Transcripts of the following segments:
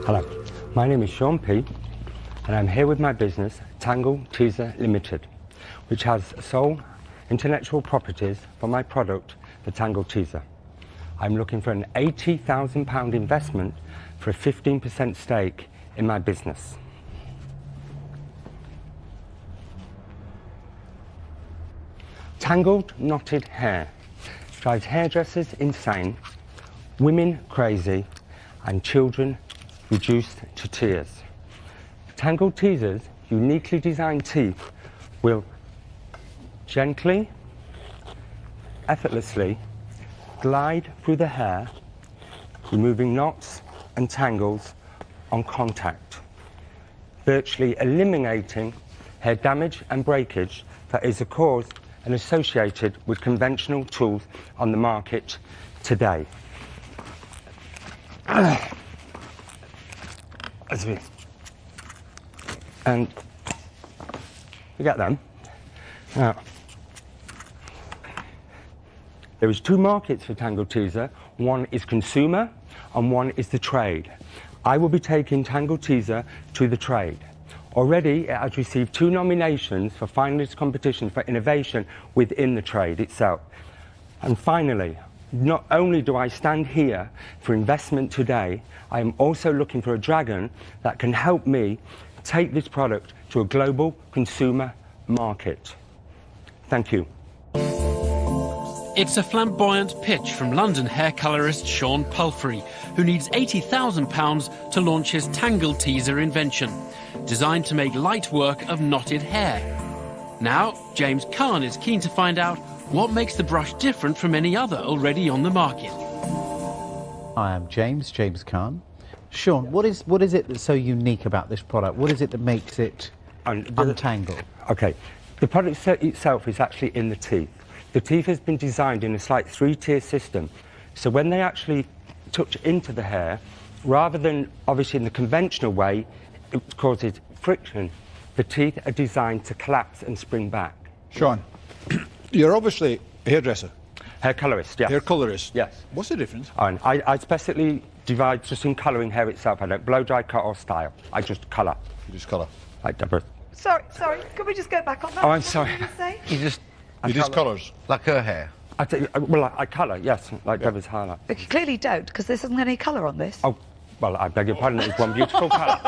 Hello, my name is Sean P. and I'm here with my business, Tangle Teezer Limited, which has sole intellectual properties for my product, the Tangle Teezer. I'm looking for an £80,000 investment for a 15% stake in my business. Tangled knotted hair drives hairdressers insane, women crazy, and children reduced to tears. Tangle Teezer's uniquely designed teeth will gently, effortlessly glide through the hair, removing knots and tangles on contact, virtually eliminating hair damage and breakage that is caused and associated with conventional tools on the market today. And you get them. Now, there is two markets for Tangle Teezer. One is consumer and one is the trade. I will be taking Tangle Teezer to the trade. Already, it has received 2 nominations for finalist competitions for innovation within the trade itself. And finally, not only do I stand here for investment today, I am also looking for a dragon that can help me take this product to a global consumer market. Thank you. It's a flamboyant pitch from London hair colourist Sean Pulfrey, who needs £80,000 to launch his Tangle Teezer invention, designed to make light work of knotted hair. Now, James Khan is keen to find out what makes the brush different from any other already on the market. I am James Khan. Sean, what is it that's so unique about this product? What is it that makes it untangle? Okay, the product itself is actually in the teeth. The teeth has been designed in a slight 3-tier system. So when they actually touch into the hair, rather than obviously in the conventional way, it causes friction, the teeth are designed to collapse and spring back. Sean, you're obviously a hairdresser. Hair colorist, yes. Hair colorist? Yes. What's the difference? I specifically divide just in colouring hair itself. I don't blow dry, cut or style. I just colour. You just colour? Like Deborah. Sorry, can we just go back on that? Oh, I'm sorry. What did you say? You just colours? Like her hair? I colour, yes, like Deborah's highlight. But you clearly don't, because there isn't any colour on this. Oh, well, I beg your pardon, it's one beautiful colour.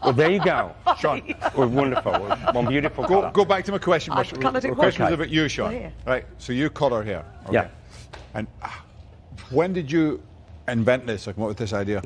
Well, there you go. Sean. Well, wonderful. One beautiful colour. Go back to my question. I've coloured it My question was once. about you, Sean. Yeah. Right, so you colour hair. Okay. Yeah. And when did you invent this, or come up with this idea?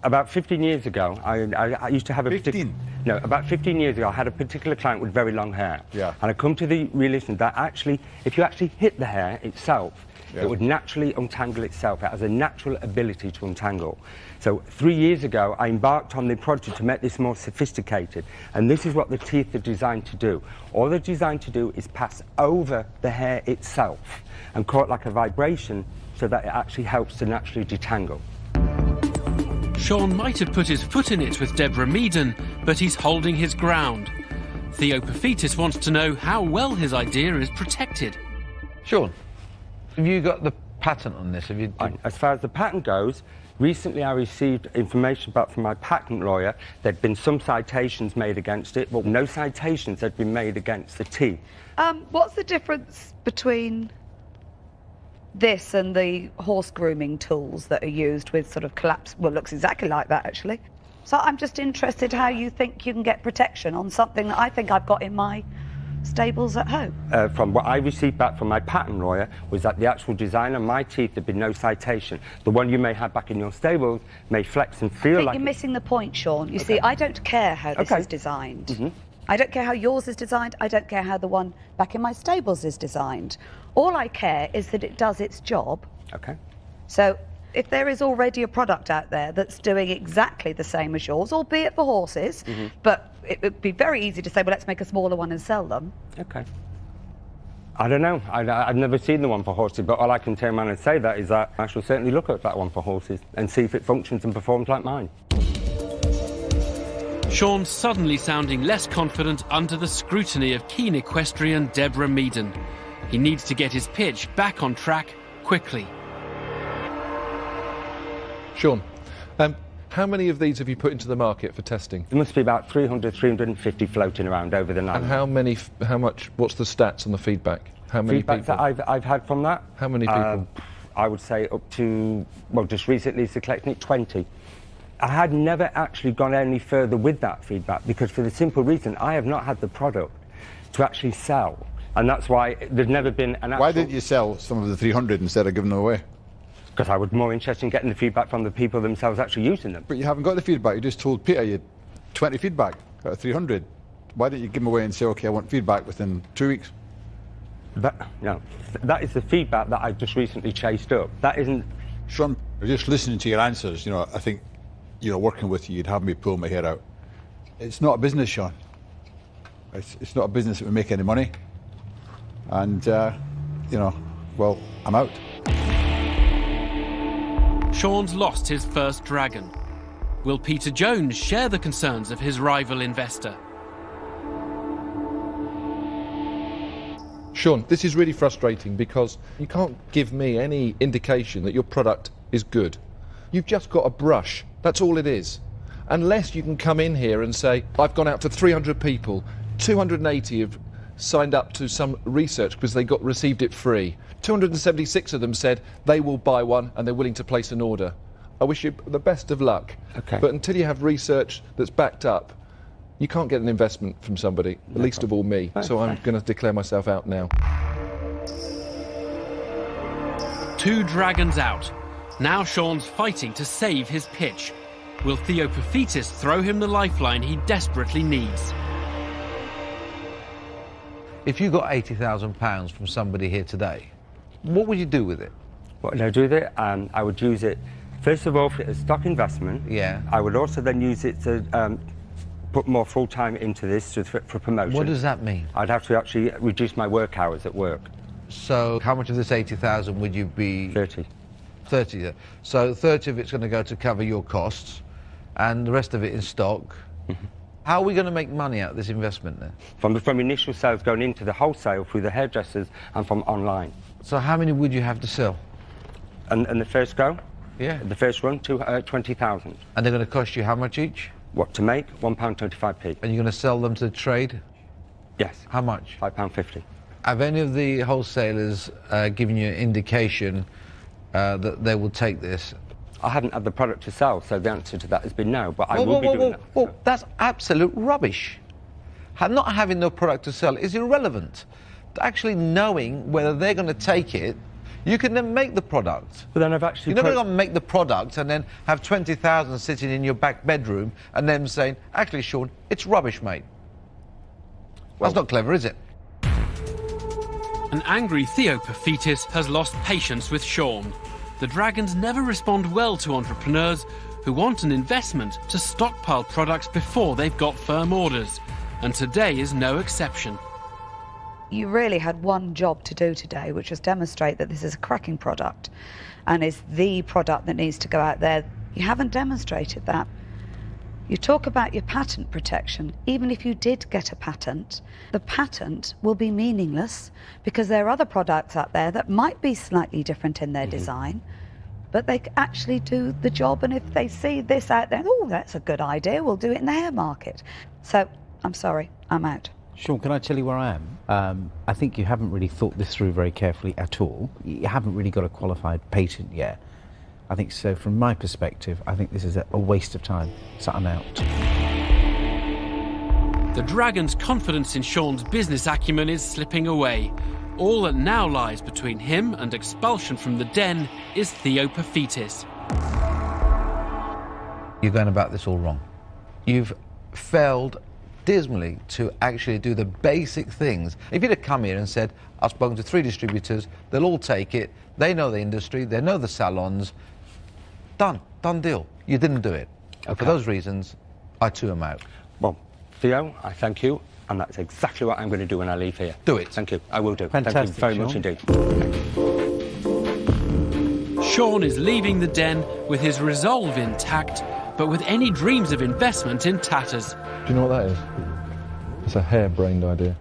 About 15 years ago, I used to have a 15? No, about 15 years ago, I had a particular client with very long hair. Yeah. And I come to the realization that actually, if you actually hit the hair itself, Yeah. it would naturally untangle itself. It has a natural ability to untangle. So 3 years ago, I embarked on the project to make this more sophisticated. And this is what the teeth are designed to do. All they're designed to do is pass over the hair itself and cause it like a vibration so that it actually helps to naturally detangle. Sean might have put his foot in it with Deborah Meaden, but he's holding his ground. Theo Paphitis wants to know how well his idea is protected. Sean, have you got the patent on this? As far as the patent goes, recently I received information back from my patent lawyer. There'd been some citations made against it, but no citations had been made against the teeth. What's the difference between this and the horse grooming tools that are used with sort of collapse? Well, it looks exactly like that, actually. So I'm just interested how you think you can get protection on something that I think I've got in my stables at home. From what I received back from my patent lawyer was that the actual design on my teeth had been no citation. The one you may have back in your stables may flex and feel like... You're missing the point, Sean. You see, I don't care how this is designed. I don't care how yours is designed. I don't care how the one back in my stables is designed. All I care is that it does its job. Okay. So if there is already a product out there that's doing exactly the same as yours, albeit for horses, but it would be very easy to say, well, let's make a smaller one and sell them. Okay. I don't know. I've never seen the one for horses, but all I can turn around and say that is that I shall certainly look at that one for horses and see if it functions and performs like mine. Sean's suddenly sounding less confident under the scrutiny of keen equestrian Deborah Meaden. He needs to get his pitch back on track quickly. Sean, How many of these have you put into the market for testing? There must be about 300, 350 floating around over the night. And how much, what's the stats on the feedback? How many Feedback people? that I've had from that? How many people? I would say up to, well, just recently, so collecting it, 20. I had never actually gone any further with that feedback because for the simple reason I have not had the product to actually sell. And that's why there's never been an actual... Why didn't you sell some of the 300 instead of giving them away? Because I was more interested in getting the feedback from the people themselves actually using them. But you haven't got the feedback. You just told Peter you had 20 feedback out of 300. Why didn't you give them away and say, OK, I want feedback within 2 weeks? That is the feedback that I've just recently chased up. That isn't... Sean, just listening to your answers, you know, I think, you know, working with you, you'd have me pull my hair out. It's not a business, Sean. It's not a business that would make any money. And, you know, well, I'm out. Sean's lost his first dragon. Will Peter Jones share the concerns of his rival investor? Sean, this is really frustrating because you can't give me any indication that your product is good. You've just got a brush. That's all it is. Unless you can come in here and say, I've gone out to 300 people, 280 have signed up to some research because they received it free. 276 of them said they will buy one and they're willing to place an order. I wish you the best of luck. Okay. But until you have research that's backed up, you can't get an investment from somebody, least of all me. So I'm going to declare myself out now. 2 dragons out. Now Sean's fighting to save his pitch. Will Theopophetus throw him the lifeline he desperately needs? If you got £80,000 from somebody here today, what would you do with it? What would I do with it? I would use it, first of all, for a stock investment. Yeah. I would also then use it to put more full time into this for promotion. What does that mean? I'd have to actually reduce my work hours at work. So how much of this 80,000 would you be? 30. 30. So 30 of it's going to go to cover your costs and the rest of it in stock. Mm-hmm. How are we going to make money out of this investment then? From initial sales going into the wholesale through the hairdressers and from online. So how many would you have to sell? And the first go? Yeah. The first run, 20,000. And they're going to cost you how much each? What, to make? £1.25p. And you're going to sell them to trade? Yes. How much? £5.50. Have any of the wholesalers given you an indication that they will take this? I hadn't had the product to sell, so the answer to that has been no, but I will be doing that. Well, that's absolute rubbish. Not having no product to sell is irrelevant. Actually knowing whether they're going to take it, you can then make the product. But then I've actually... You're never going to make the product and then have 20,000 sitting in your back bedroom and then saying, actually, Sean, it's rubbish, mate. That's not clever, is it? An angry Theopophetus has lost patience with Sean. The dragons never respond well to entrepreneurs who want an investment to stockpile products before they've got firm orders. And today is no exception. You really had one job to do today, which was demonstrate that this is a cracking product and is the product that needs to go out there. You haven't demonstrated that. You talk about your patent protection. Even if you did get a patent, the patent will be meaningless because there are other products out there that might be slightly different in their design, but they actually do the job. And if they see this out there, oh, that's a good idea, we'll do it in the hair market. So I'm sorry, I'm out. Sean, can I tell you where I am? I think you haven't really thought this through very carefully at all. You haven't really got a qualified patent yet. I think so. From my perspective, I think this is a waste of time, so I'm out. The dragon's confidence in Sean's business acumen is slipping away. All that now lies between him and expulsion from the den is Theopophetus. You're going about this all wrong. You've failed dismally to actually do the basic things. If you'd have come here and said, I've spoken to 3 distributors, they'll all take it, they know the industry, they know the salons, done deal. You didn't do it. Okay. For those reasons, I too am out. Well, Theo, I thank you, and that's exactly what I'm going to do when I leave here. Do it. Thank you. I will do. Fantastic, Thank you very much indeed. Sean is leaving the den with his resolve intact, but with any dreams of investment in tatters. Do you know what that is? It's a harebrained idea.